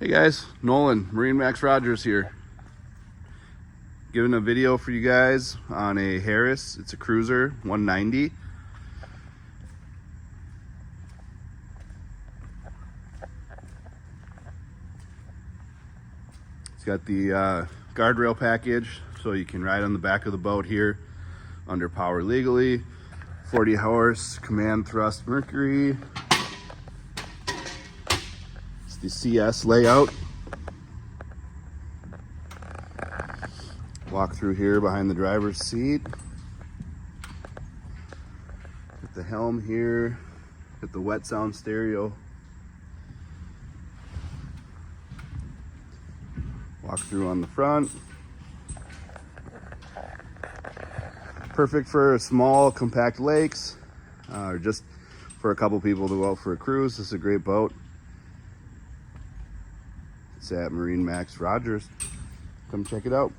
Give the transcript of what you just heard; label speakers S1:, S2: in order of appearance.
S1: Hey guys, Nolan, MarineMax Rogers here. Giving a video for you guys on a Harris. It's a cruiser, 190. It's got the guardrail package, so you can ride on the back of the boat here under power legally. 40 horse command thrust Mercury. It's the CS layout. Walk through here behind the driver's seat. Get the helm here. Get the wet sound stereo. Walk through on the front. Perfect for small, compact lakes, or just for a couple people to go out for a cruise. This is a great boat. It's at MarineMax Rogers. Come check it out.